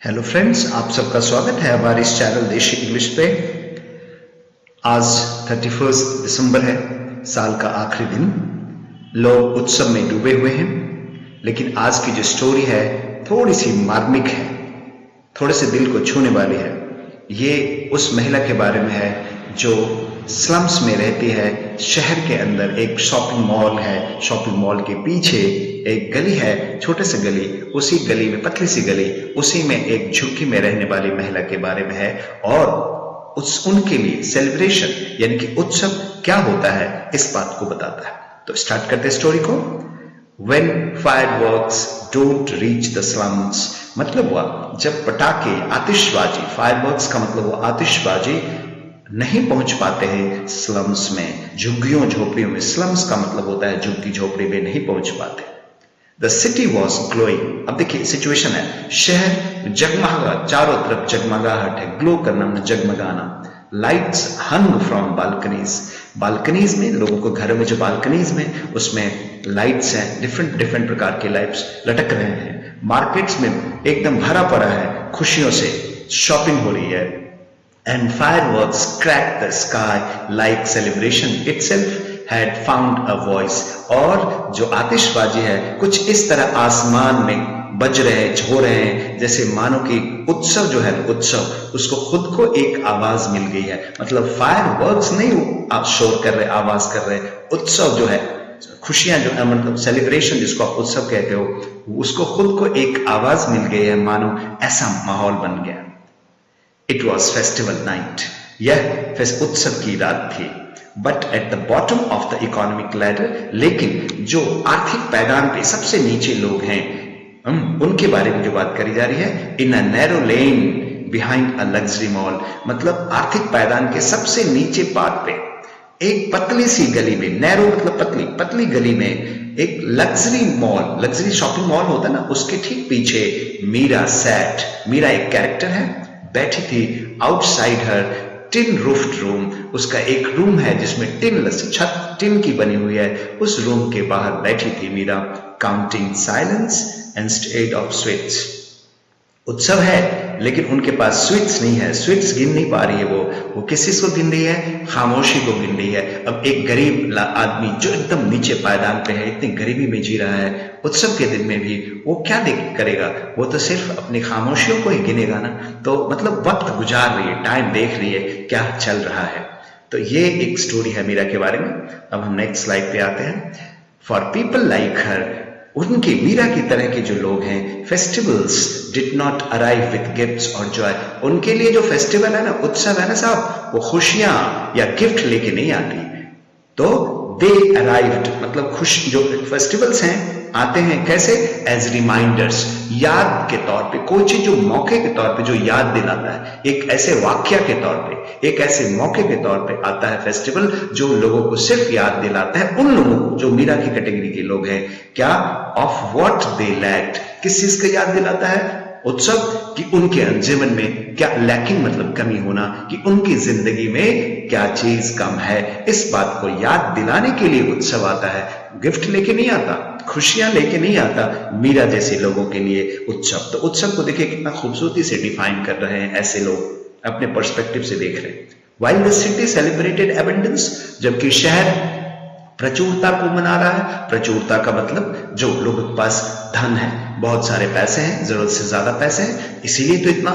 Hello friends, आप सबका स्वागत है हमारे इस चैनल देशी इंग्लिश पे। आज 31 दिसंबर है, साल का आखिरी दिन। लोग उत्सव में डूबे हुए हैं, लेकिन आज की जो स्टोरी है थोड़ी सी मार्मिक है, थोड़े से दिल को छूने वाली है। ये उस महिला के बारे में है जो स्लम्स में रहती है। शहर के अंदर एक शॉपिंग मॉल है, शॉपिंग मॉल के पीछे एक गली है, छोटे से गली, उसी गली में पतली सी गली, उसी में एक झुग्गी में रहने वाली महिला के बारे में है। और उनके लिए सेलिब्रेशन यानी कि उत्सव क्या होता है इस बात को बताता है। तो स्टार्ट करते स्टोरी को। When fireworks don't reach the slums, मतलब हुआ जब पटाखे, आतिशबाजी, फायरवर्क्स का मतलब हुआ आतिशबाजी, नहीं पहुंच पाते हैं स्लम्स में, झुग्गियों झोपड़ियों में। स्लम्स का मतलब होता है झुग्गी झोपड़ी में नहीं पहुंच पाते। The city was glowing. अब देखिए सिचुएशन है, शहर जगमगा, चारों तरफ जगमगाहट है। ग्लो करना मतलब जगमगाना। Lights hung from balconies. Balconies में, लोगों को घरों में जो बालकनीज में, उसमें लाइट्स हैं, डिफरेंट प्रकार के लाइट्स लटक रहे हैं। मार्केट्स में एकदम भरा पड़ा है खुशियों से, शॉपिंग हो रही है। And fireworks crack the sky like celebration itself had found a voice। और जो आतिशबाजी है कुछ इस तरह आसमान में बज रहे, हो रहे हैं, जैसे मानो कि उत्सव जो है, उत्सव उसको खुद को एक आवाज मिल गई है। मतलब फायरवर्क्स नहीं आप शोर कर रहे, आवाज कर रहे, उत्सव जो है, खुशियां जो है, मतलब सेलिब्रेशन जिसको आप उत्सव कहते हो, उसको खुद को एक आवाज मिल गई है, मानो ऐसा माहौल बन गया। It was festival night. यह उत्सव की रात थी। But at the bottom of the economic ladder, लेकिन जो आर्थिक पैदान पे सबसे नीचे लोग हैं, उनके बारे में जो बात करी जा रही है, in a narrow lane behind a luxury mall, मतलब आर्थिक पैदान के सबसे नीचे पार्ट पे एक पतली सी गली में, नैरो मतलब पतली, पतली गली में एक luxury mall, luxury shopping mall होता है ना, उसके ठीक पीछे मीरा सैट। मीरा एक कैरेक्टर है, बैठी थी। आउटसाइड हर टिन रूफ्ड रूम, उसका एक रूम है जिसमें छत टिन की बनी हुई है, उस रूम के बाहर बैठी थी Meera. Counting silence instead of sweets. उत्सव है लेकिन उनके पास स्वीट्स नहीं है, स्वीट्स गिन नहीं पा रही है। वो किस चीज को गिन रही है? खामोशी को गिन रही है। अब एक गरीब आदमी जो एकदम नीचे पायदान पे है, इतनी गरीबी में जी रहा है, उत्सव के दिन में भी वो क्या करेगा? वो तो सिर्फ अपनी खामोशियों को ही गिनेगा ना। तो मतलब वक्त गुजार रही है, टाइम देख रही है क्या चल रहा है। तो ये एक स्टोरी है मीरा के बारे में। अब हम नेक्स्ट स्लाइड पे आते हैं। फॉर पीपल लाइक हर, उनके, मीरा की तरह के जो लोग हैं, festivals did not arrive with gifts और जॉय। उनके लिए जो फेस्टिवल है ना, उत्सव है ना साहब, वो खुशियां या गिफ्ट लेके नहीं आती। तो दे अराइव्ड मतलब खुश, जो फेस्टिवल्स हैं आते हैं कैसे? एज रिमाइंडर्स, याद के तौर पे। कोई चीज जो मौके के तौर पे जो याद दिलाता है, एक ऐसे वाक्य के तौर पे, एक ऐसे मौके के तौर पे आता है फेस्टिवल जो लोगों को सिर्फ याद दिलाता है, उन लोगों को जो मीरा की कैटेगरी के लोग हैं। क्या? ऑफ व्हाट दे लैक्ड, किस चीज का याद दिलाता है उत्सव? कि उनके जीवन में क्या लैकिंग मतलब कमी होना, कि उनकी जिंदगी में क्या चीज कम है, इस बात को याद दिलाने के लिए उत्सव आता है। गिफ्ट लेके नहीं आता, खुशियां लेके नहीं आता मीरा जैसे लोगों के लिए उत्सव। तो उत्सव को देखिए कितना खूबसूरती से डिफाइन कर रहे हैं ऐसे लोग, अपने पर्सपेक्टिव से देख रहे हैं। While the city celebrated abundance, जबकि शहर प्रचुरता को मना रहा है। प्रचुरता का मतलब जो लोगों के पास धन है, बहुत सारे पैसे हैं, जरूरत से ज्यादा पैसे हैं, इसीलिए तो इतना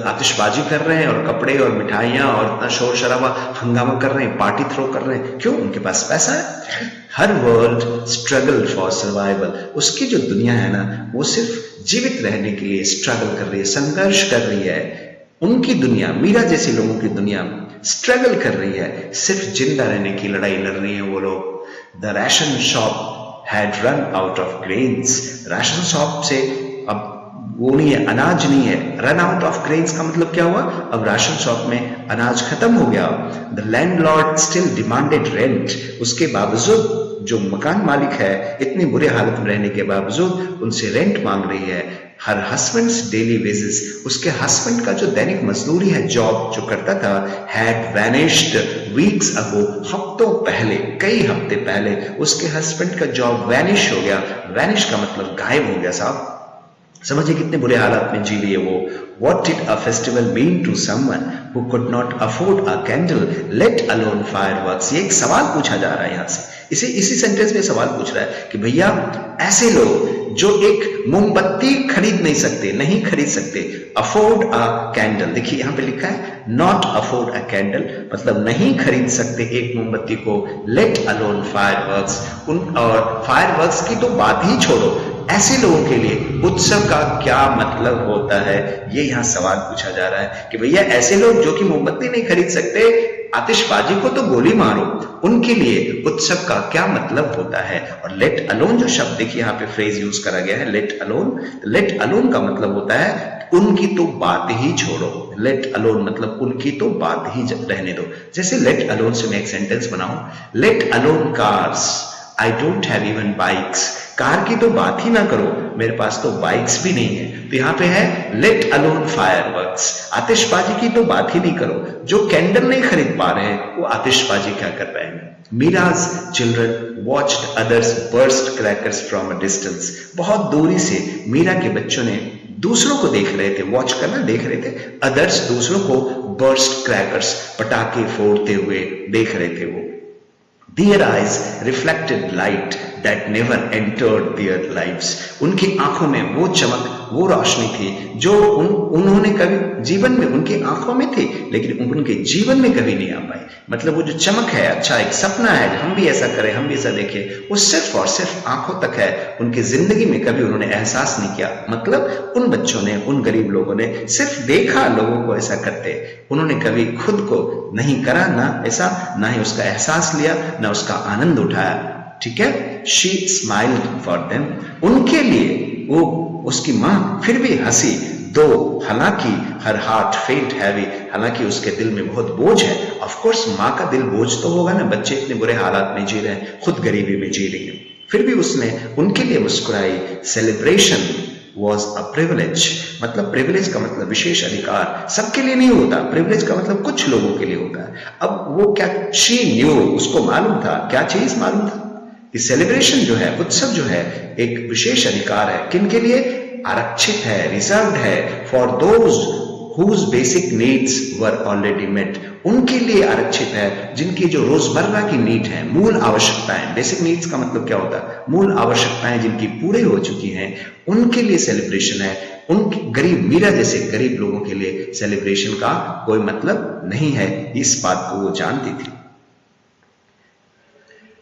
आतिशबाजी कर रहे हैं, और कपड़े और मिठाइयां और इतना शोर शराबा हंगामा कर रहे हैं, पार्टी थ्रो कर रहे हैं। क्यों? उनके पास पैसा है। हर वर्ल्ड स्ट्रगल फॉर सर्वाइवल, उसकी जो दुनिया है ना, वो सिर्फ जीवित रहने के लिए स्ट्रगल कर रही है, संघर्ष कर रही है। उनकी दुनिया, मीरा जैसे लोगों की दुनिया स्ट्रगल कर रही है, सिर्फ जिंदा रहने की लड़ाई लड़ रही है वो लोग। The ration shop had run out of grains, ration shop से अब वो नहीं है, अनाज नहीं है। रन आउट ऑफ ग्रेन्स का मतलब क्या हुआ? अब राशन शॉप में अनाज खत्म हो गया। The landlord still demanded rent, उसके बावजूद जो मकान मालिक है इतनी बुरे हालत में रहने के बावजूद उनसे रेंट मांग रही है। हर हस्बैंड्स डेली वेजेस, उसके हस्बैंड का जो दैनिक मजदूरी है, जॉब जो करता था, हैड वैनिश्ड वीक्स अगो, हफ्तों पहले, कई हफ्ते पहले उसके हस्बैंड का जॉब वैनिश हो गया। वैनिश का मतलब गायब हो गया साहब। समझिए कितने बुरे हालात में जी रही है वो। What did a festival mean to someone who could not afford a candle, let alone fireworks? ये एक सवाल पूछा जा रहा है यहाँ से। इसी सेंटेंस में सवाल पूछ रहा है कि भैया ऐसे लोग जो एक मोमबत्ती खरीद नहीं सकते, नहीं खरीद सकते, अफोर्ड अ कैंडल, देखिए यहाँ पे लिखा है नॉट अफोर्ड अ कैंडल, मतलब नहीं खरीद सकते एक मोमबत्ती को, लेट अलोन फायरवर्क्स, और फायरवर्क्स की तो बात ही छोड़ो, ऐसे लोगों के लिए उत्सव का क्या मतलब होता है, ये यहाँ सवाल पूछा जा रहा है कि भैया ऐसे लोग जो कि मोमबत्ती नहीं खरीद सकते, आतिशबाजी को तो गोली मारो, उनके लिए उत्सव का क्या मतलब होता है। और लेट अलोन जो शब्द देखिए यहाँ पे फ्रेज यूज करा गया है, लेट अलोन, लेट अलोन का मतलब होता है उनकी तो बात ही छोड़ो, लेट अलोन मतलब उनकी तो बात ही रहने दो। जैसे लेट अलोन से मैं एक सेंटेंस बनाऊं, let alone cars, I don't have even bikes, car की तो बात ही ना करो, मेरे पास तो बाइक्स भी नहीं है। तो यहाँ पे है लेट अलोन फायरवर्क्स, आतिशबाजी की तो बात ही नहीं करो, जो कैंडल नहीं खरीद पा रहे हैं वो आतिशबाजी क्या कर पाएंगे। Miraj children watched others burst crackers from a distance, बहुत दूरी से मीरा के बच्चों ने दूसरों को देख रहे थे, वॉच करना देख रहे थे, अदर्स दूसरों को बर्स्ट क्रैकर्स पटाखे फोड़ते हुए देख रहे थे वो। Their eyes reflected light that never entered their lives. उनकी आंखों में वो चमक, वो रोशनी थी जो उन्होंने कभी जीवन में, उनकी आंखों में थी लेकिन उनके जीवन में कभी नहीं आ पाई। मतलब वो जो चमक है, अच्छा एक सपना है हम भी ऐसा करें, हम भी ऐसा देखें, वो सिर्फ और सिर्फ आंखों तक है, उनकी जिंदगी में कभी उन्होंने एहसास नहीं किया। मतलब उन बच्चों ने, उन गरीब लोगों ने सिर्फ देखा लोगों को ऐसा करते, उन्होंने कभी खुद को नहीं करा ना ऐसा, ना ही उसका एहसास लिया, ना उसका आनंद उठाया। ठीक है, शी स्माइल्ड फॉर देम, उनके लिए वो, उसकी माँ फिर भी हंसी, दो हालांकि हर हार्ट फेल्ट हैवी, हालांकि उसके दिल में बहुत बोझ है। ऑफ कोर्स माँ का दिल बोझ तो होगा ना, बच्चे इतने बुरे हालात में जी रहे हैं, खुद गरीबी में जी रही है, फिर भी उसने उनके लिए मुस्कुराई। सेलिब्रेशन वॉज अ प्रिविलेज, मतलब प्रिविलेज का मतलब विशेष अधिकार, सबके लिए नहीं होता, प्रिविलेज का मतलब कुछ लोगों के लिए होता है। अब वो क्या, शी न्यू, उसको मालूम था, क्या चीज मालूम था कि सेलिब्रेशन जो है, उत्सव जो है, एक विशेष अधिकार है, किनके लिए, आरक्षित है, रिजर्व्ड है, for those whose basic needs were already met, उनके लिए आरक्षित है जिनकी जो रोजमर्रा की नीड है, मूल आवश्यकताएं, बेसिक नीड्स का मतलब क्या होता है, मूल आवश्यकताएं जिनकी पूरी हो चुकी हैं, उनके लिए सेलिब्रेशन है। उन गरीब, मीरा जैसे गरीब लोगों के लिए सेलिब्रेशन का कोई मतलब नहीं है, इस बात को वो जानती थी।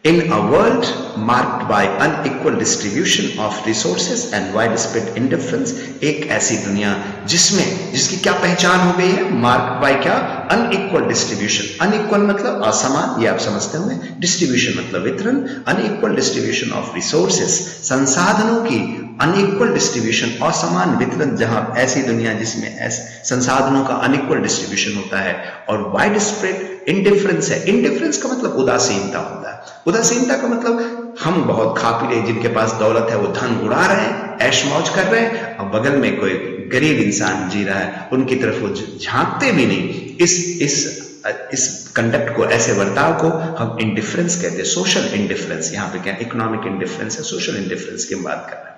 In a world marked by unequal distribution of resources and widespread indifference, एक ऐसी दुनिया जिसकी क्या पहचान हो गई है, मार्क्ड बाय क्या, अनइक्वल डिस्ट्रीब्यूशन। अनइक्वल मतलब असमान, ये आप समझते होंगे, डिस्ट्रीब्यूशन मतलब वितरण, अनइक्वल डिस्ट्रीब्यूशन ऑफ रिसोर्सेस, संसाधनों की अनइक्वल डिस्ट्रीब्यूशन, असमान वितरण, जहां ऐसी दुनिया जिसमें संसाधनों का अनइक्वल डिस्ट्रीब्यूशन होता है, और वाइड स्प्रेड इंडिफरेंस है। इंडिफरेंस का मतलब उदासीनता होता है। उदासीनता का मतलब हम बहुत खा पी रहे, जिनके पास दौलत है वो धन उड़ा रहे हैं, ऐश मौज कर रहे हैं, और बगल में कोई गरीब इंसान जी रहा है, उनकी तरफ वो झांकते भी नहीं। इस कंडक्ट को, ऐसे वर्ताव को हम इंडिफरेंस कहते हैं, सोशल इंडिफरेंस। यहाँ पे क्या इकोनॉमिक इंडिफरेंस है, सोशल इंडिफरेंस की हम बात कर रहे हैं।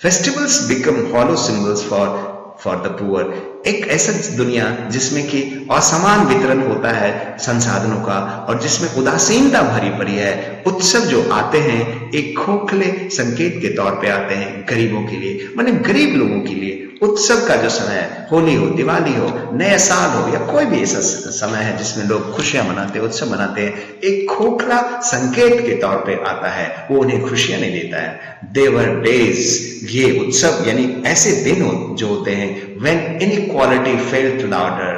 Festivals become hollow symbols for the poor, एक ऐसा दुनिया जिसमें कि असमान वितरण होता है संसाधनों का, और जिसमें उदासीनता भरी पड़ी है। उत्सव जो आते हैं एक खोखले संकेत के तौर पे आते हैं गरीबों के लिए, माने गरीब लोगों के लिए। उत्सव का जो समय है, होली हो, दिवाली हो, नया साल हो, या कोई भी ऐसा समय है जिसमें लोग खुशियां मनाते हैं, उत्सव मनाते हैं, एक खोखला संकेत के तौर पे आता है, वो उन्हें खुशियां नहीं देता है। देवर डेज, ये उत्सव यानी ऐसे दिन जो होते हैं when inequality felt louder,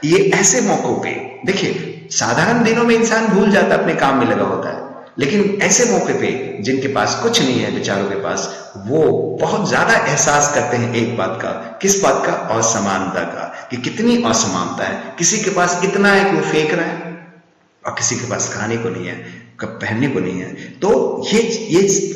ये ऐसे मौकों पे, देखिए साधारण दिनों में इंसान भूल जाता, अपने काम में लगा होता है, लेकिन ऐसे मौके पे जिनके पास कुछ नहीं है, बेचारों के पास, वो बहुत ज्यादा एहसास करते हैं एक बात का। किस बात का, असमानता का, कि कितनी असमानता है। किसी के पास इतना है कि वो फेंक रहा है, और किसी के पास खाने को नहीं है, कब पहनने को नहीं है। तो ये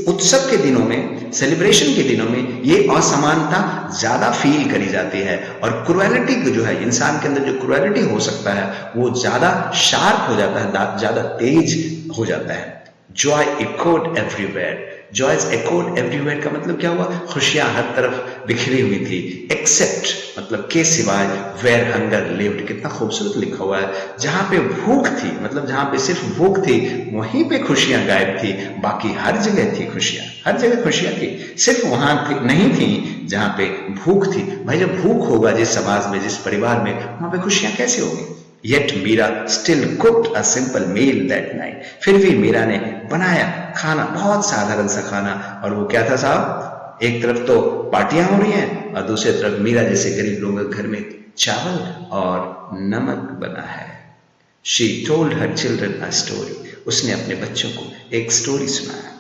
उत्सव के दिनों में, सेलिब्रेशन के दिनों में ये असमानता ज्यादा फील करी जाती है, और क्रुएलिटी को जो है, इंसान के अंदर जो क्रुएलिटी हो सकता है वो ज्यादा शार्प हो जाता है, ज्यादा तेज हो जाता है। Joy echoed everywhere, joys echoed everywhere का मतलब क्या हुआ? खुशियां हर तरफ बिखरी हुई थी। एक्सेप्ट मतलब के सिवाय, वेयर हंगर लिव्ड, कितना खूबसूरत लिखा हुआ है। जहां पे भूख थी, मतलब जहां पे सिर्फ भूख थी वहीं पे खुशियां गायब थी, बाकी हर जगह थी खुशियां, हर जगह खुशियां थी, सिर्फ वहां नहीं थी जहां पे भूख थी। भाई जब भूख होगा जिस समाज में, जिस परिवार में, वहां पे खुशियां कैसे होगी? Yet Meera still cooked a simple meal that night. फिर भी मीरा ने बनाया खाना, बहुत साधारण सा खाना, और वो क्या था साहब? एक तरफ तो पार्टियां हो रही हैं और दूसरी तरफ मीरा जैसे गरीब लोगों के घर में चावल और नमक बना है। She told her children a story. उसने अपने बच्चों को एक स्टोरी सुनाया।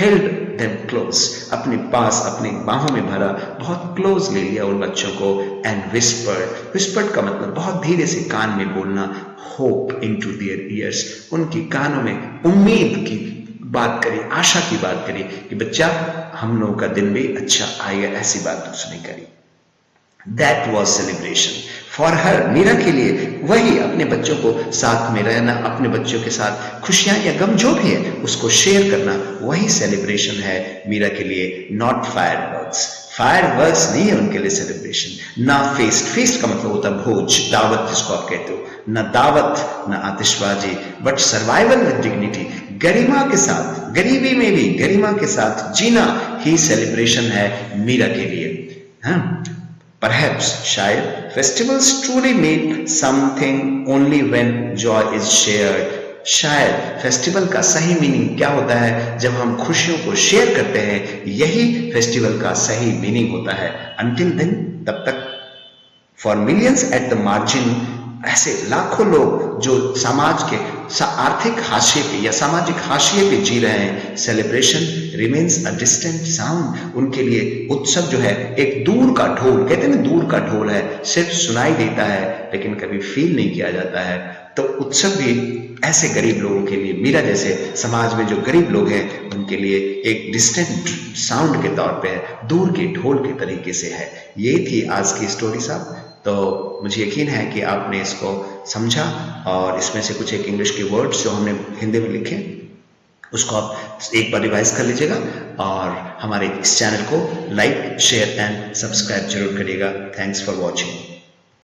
Held them close, अपने पास, अपने बाहों में भरा, बहुत क्लोज ले लिया उन बच्चों को। And whispered का मतलब बहुत धीरे से कान में बोलना, hope into their ears, उनकी कानों में उम्मीद की बात करी, आशा की बात करी कि बच्चा हम लोगों का दिन भी अच्छा आएगा, ऐसी बात उसने करी। That was celebration for her. Meera के लिए वही, अपने बच्चों को साथ में रहना, अपने बच्चों के साथ खुशियां या गम जो भी है उसको शेयर करना, वही सेलिब्रेशन है मीरा के लिए। नॉट फायरवर्क्स नहीं है उनके लिए सेलिब्रेशन। ना feast का मतलब होता है भोज, दावत जिसको आप कहते हो, ना दावत ना आतिशबाजी, बट सर्वाइवल विद डिग्निटी, गरिमा के साथ, गरीबी में भी गरिमा के साथ जीना ही सेलिब्रेशन है मीरा के लिए। हाँ, Perhaps, शायद, festivals truly mean something only when joy is shared. शायद फेस्टिवल का सही मीनिंग क्या होता है? जब हम खुशियों को शेयर करते हैं, यही फेस्टिवल का सही मीनिंग होता है। Until then, तब तक, for millions at the margin, ऐसे लाखों लोग जो समाज के आर्थिक हाशिए पे या सामाजिक हाशिए पे जी रहे हैं, celebration remains a distant sound, उनके लिए उत्सव जो है एक दूर का ढोल, कहते हैं ना दूर का ढोल है, सिर्फ सुनाई देता है लेकिन कभी फील नहीं किया जाता है। तो उत्सव भी ऐसे गरीब लोगों के लिए, मीरा जैसे समाज में जो गरीब लोग हैं उनके लिए एक डिस्टेंट साउंड के तौर पे है, दूर के ढोल के तरीके से है। ये थी आज की स्टोरी साहब। तो मुझे यकीन है कि आपने इसको समझा और इसमें से कुछ एक इंग्लिश के वर्ड्स जो हमने हिंदी में लिखे उसको आप एक बार रिवाइज कर लीजिएगा और हमारे इस चैनल को लाइक, शेयर एंड सब्सक्राइब जरूर करिएगा। Thanks for watching.